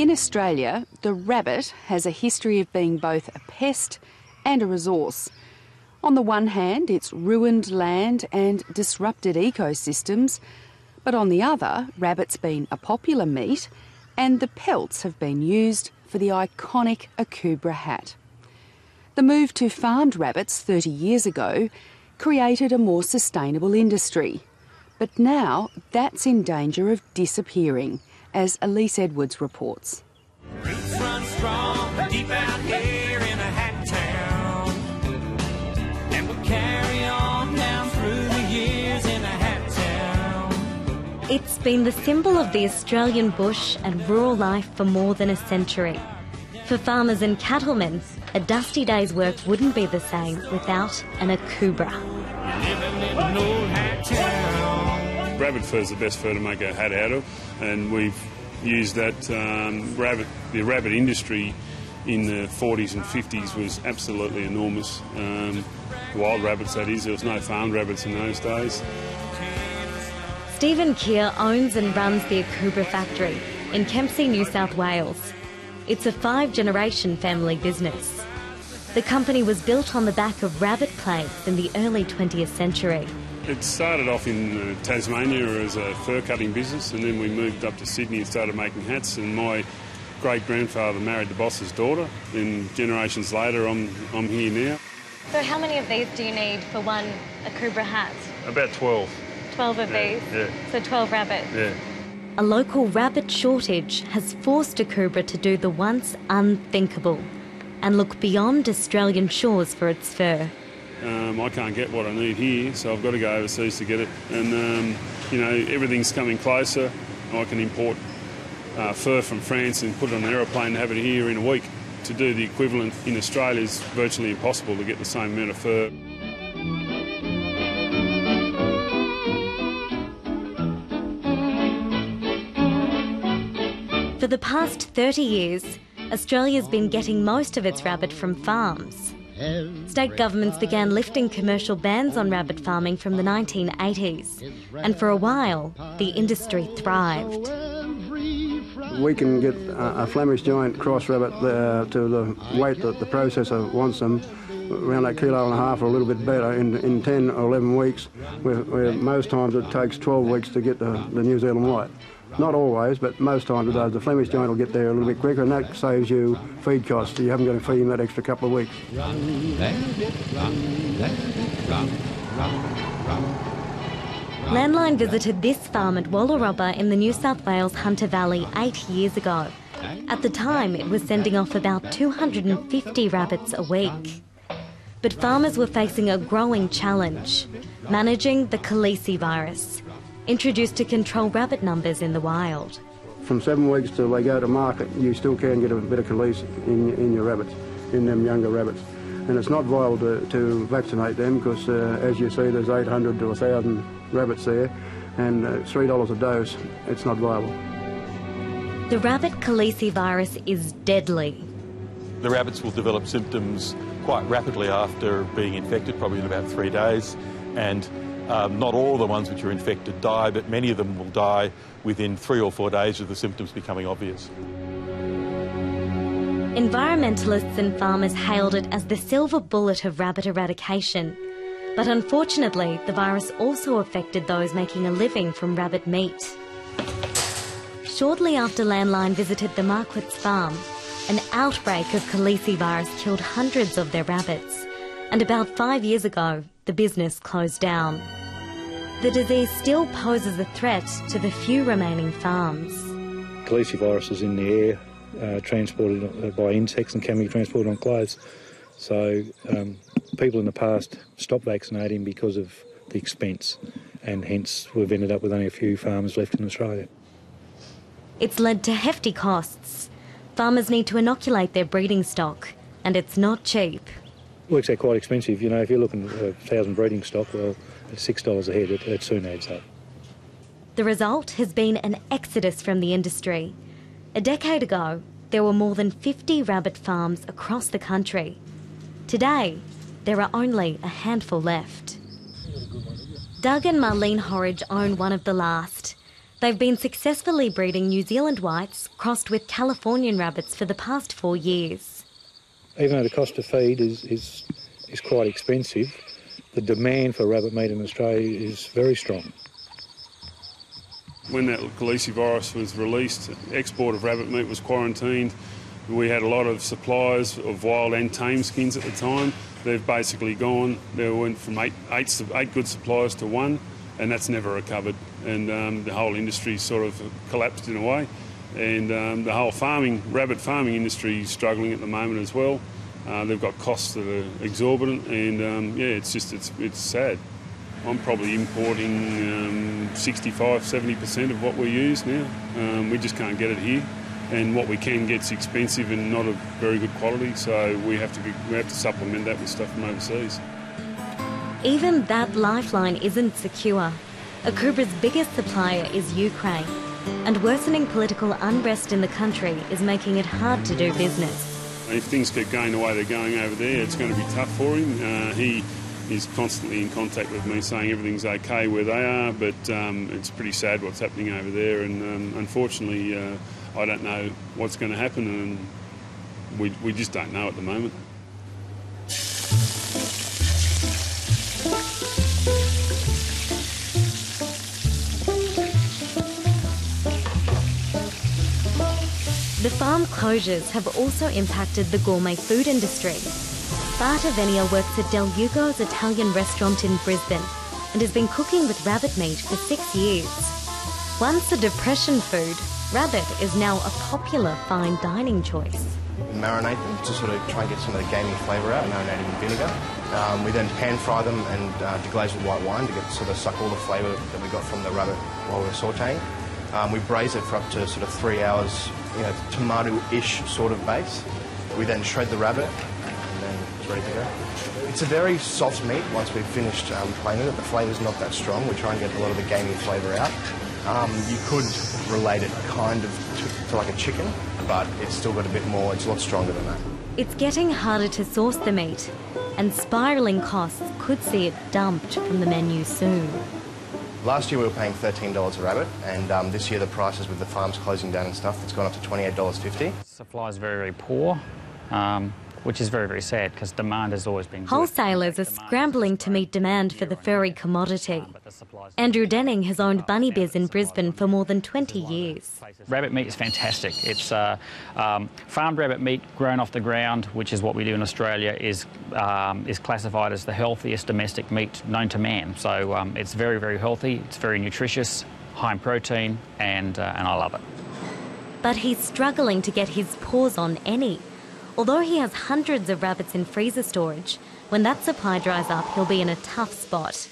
In Australia, the rabbit has a history of being both a pest and a resource. On the one hand, it's ruined land and disrupted ecosystems, but on the other, rabbit's been a popular meat and the pelts have been used for the iconic Akubra hat. The move to farmed rabbits 30 years ago created a more sustainable industry. But now that's in danger of disappearing, as Elise Edwards reports. Roots run strong, deep out here in a hat town, and we'll carry on down through the years in a hat town. It's been the symbol of the Australian bush and rural life for more than a century. For farmers and cattlemen, a dusty day's work wouldn't be the same without an Akubra. Rabbit fur is the best fur to make a hat out of, and we've used that. The rabbit industry in the 40s and 50s was absolutely enormous. Wild rabbits, that is. There was no farmed rabbits in those days. Stephen Keir owns and runs the Akubra factory in Kempsey, New South Wales. It's a 5-generation family business. The company was built on the back of rabbit plagues in the early 20th century. It started off in Tasmania as a fur-cutting business, and then we moved up to Sydney and started making hats, and my great-grandfather married the boss's daughter, and generations later I'm here now. So how many of these do you need for one Akubra hat? About 12. 12 of these? Yeah. So 12 rabbits? Yeah. A local rabbit shortage has forced Akubra to do the once unthinkable and look beyond Australian shores for its fur. I can't get what I need here, so I've got to go overseas to get it. And, everything's coming closer. I can import fur from France and put it on an aeroplane and have it here in a week. To do the equivalent in Australia is virtually impossible to get the same amount of fur. For the past 30 years, Australia's been getting most of its rabbit from farms. State governments began lifting commercial bans on rabbit farming from the 1980s, and for a while, the industry thrived. We can get a Flemish giant cross rabbit to the weight that the processor wants them, around a kilo and a half or a little bit better, in 10 or 11 weeks, where most times it takes 12 weeks to get the New Zealand white. Not always, but most times it does. The Flemish giant will get there a little bit quicker, and that saves you feed costs. You haven't got to feed him that extra couple of weeks. Landline visited this farm at Wallarobba in the New South Wales Hunter Valley 8 years ago. At the time, it was sending off about 250 rabbits a week. But farmers were facing a growing challenge, managing the Khaleesi virus, introduced to control rabbit numbers in the wild. From 7 weeks till they go to market, you still can get a bit of Khaleesi in your rabbits, in them younger rabbits. And it's not viable to vaccinate them because, as you see, there's 800 to 1,000 rabbits there, and $3 a dose. It's not viable. The rabbit Khaleesi virus is deadly. The rabbits will develop symptoms quite rapidly after being infected, probably in about 3 days, and not all the ones which are infected die, but many of them will die within 3 or 4 days of the symptoms becoming obvious. Environmentalists and farmers hailed it as the silver bullet of rabbit eradication. But unfortunately, the virus also affected those making a living from rabbit meat. Shortly after Landline visited the Marquette's farm, an outbreak of Khaleesi virus killed hundreds of their rabbits, and about 5 years ago, the business closed down. The disease still poses a threat to the few remaining farms. Khaleesi virus is in the air, transported by insects, and can be transported on clothes. So people in the past stopped vaccinating because of the expense, and hence we've ended up with only a few farmers left in Australia. It's led to hefty costs. Farmers need to inoculate their breeding stock, and it's not cheap. Works out quite expensive. You know, if you're looking at 1,000 breeding stock, well, at $6 a head, it soon adds up. The result has been an exodus from the industry. A decade ago, there were more than 50 rabbit farms across the country. Today, there are only a handful left. Doug and Marlene Horridge own one of the last. They've been successfully breeding New Zealand whites crossed with Californian rabbits for the past 4 years. Even though the cost of feed is quite expensive, the demand for rabbit meat in Australia is very strong. When that calicivirus was released, export of rabbit meat was quarantined. We had a lot of suppliers of wild and tame skins at the time. They've basically gone. They went from eight good suppliers to one, and that's never recovered. And the whole industry sort of collapsed in a way. And the whole rabbit farming industry is struggling at the moment as well. They've got costs that are exorbitant, and it's sad. I'm probably importing 65–70% of what we use now. We just can't get it here, and what we can get's expensive and not of very good quality. So we have to supplement that with stuff from overseas. Even that lifeline isn't secure. Akubra's biggest supplier is Ukraine, and worsening political unrest in the country is making it hard to do business. If things keep going the way they're going over there, it's going to be tough for him. He is constantly in contact with me saying everything's okay where they are, but it's pretty sad what's happening over there, and unfortunately I don't know what's going to happen, and we just don't know at the moment. The farm closures have also impacted the gourmet food industry. Bart Avenia works at Del Hugo's Italian restaurant in Brisbane and has been cooking with rabbit meat for 6 years. Once a depression food, rabbit is now a popular fine dining choice. We marinate them to sort of try and get some of the gamey flavour out, marinated in vinegar. We then pan fry them and deglaze with white wine to sort of suck all the flavour that we got from the rabbit while we were sautéing. We braise it for up to sort of 3 hours, tomato-ish sort of base. We then shred the rabbit, and then it's ready to go. It's a very soft meat once we've finished planing it. The flavour's not that strong. We try and get a lot of the gamey flavour out. You could relate it kind of to like a chicken, but it's still got a bit more, it's a lot stronger than that. It's getting harder to source the meat, and spiralling costs could see it dumped from the menu soon. Last year we were paying $13 a rabbit, and this year the prices with the farms closing down and stuff, it's gone up to $28.50. Supply is very, very poor, which is very, very sad because demand has always been good. Wholesalers are scrambling to meet demand for the furry commodity. Andrew Denning has owned Bunny Biz in Brisbane for more than 20 years. Rabbit meat is fantastic. It's farmed rabbit meat grown off the ground, which is what we do in Australia, is classified as the healthiest domestic meat known to man. So it's very, very healthy, it's very nutritious, high in protein, and I love it. But he's struggling to get his paws on any. Although he has hundreds of rabbits in freezer storage, when that supply dries up, he'll be in a tough spot.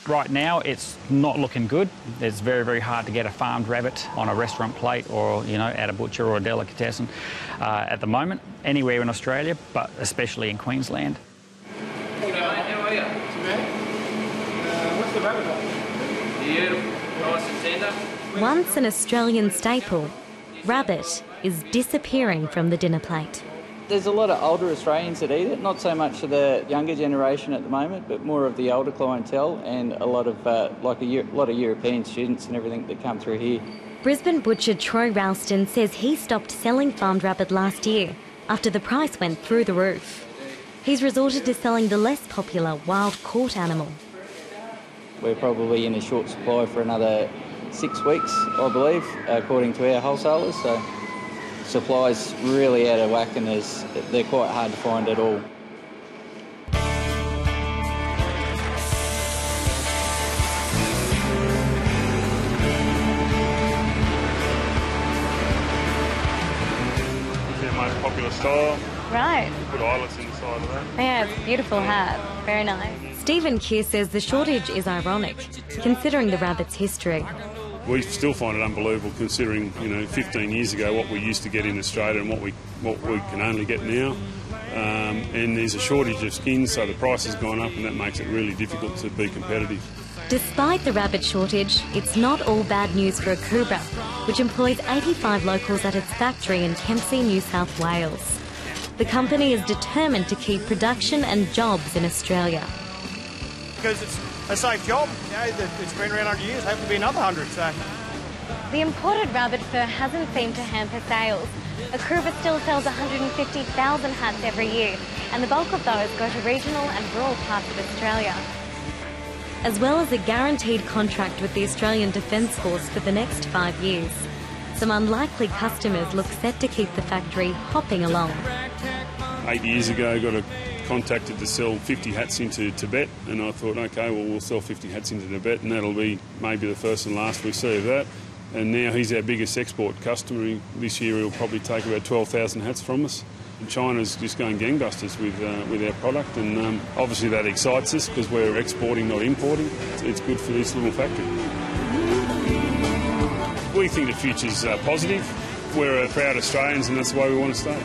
Right now, it's not looking good. It's very, very hard to get a farmed rabbit on a restaurant plate or, at a butcher or a delicatessen at the moment, anywhere in Australia, but especially in Queensland. How are you? What's the rabbit like? Beautiful, nice and tender. Once an Australian staple, rabbit is disappearing from the dinner plate. There's a lot of older Australians that eat it, not so much of the younger generation at the moment, but more of the older clientele and a lot of lot of European students and everything that come through here. Brisbane butcher Troy Ralston says he stopped selling farmed rabbit last year after the price went through the roof. He's resorted to selling the less popular wild caught animal. We're probably in a short supply for another 6 weeks, I believe, according to our wholesalers. So supply's really out of whack, and they're quite hard to find at all. It's their most popular style. Right. Put eyelets inside of that. Yeah, it's a beautiful hat. Very nice. Stephen Keir says the shortage is ironic, considering the rabbit's history. We still find it unbelievable considering, 15 years ago what we used to get in Australia and what we can only get now. And there's a shortage of skins, so the price has gone up, and that makes it really difficult to be competitive. Despite the rabbit shortage, it's not all bad news for Akubra, which employs 85 locals at its factory in Kempsey, New South Wales. The company is determined to keep production and jobs in Australia. Because it's a safe job, it's been around 100 years, hopefully be another 100, so The imported rabbit fur hasn't seemed to hamper sales. Akruva still sells 150,000 hats every year, and the bulk of those go to regional and rural parts of Australia. As well as a guaranteed contract with the Australian Defence Force for the next 5 years, some unlikely customers look set to keep the factory hopping along. 8 years ago, got contacted to sell 50 hats into Tibet, and I thought, okay, well, we'll sell 50 hats into Tibet, and that'll be maybe the first and last we see of that. And now he's our biggest export customer. This year he'll probably take about 12,000 hats from us. China's just going gangbusters with our product, and obviously that excites us because we're exporting, not importing. It's good for this little factory. We think the future's positive. We're proud Australians, and that's the way we want to stay.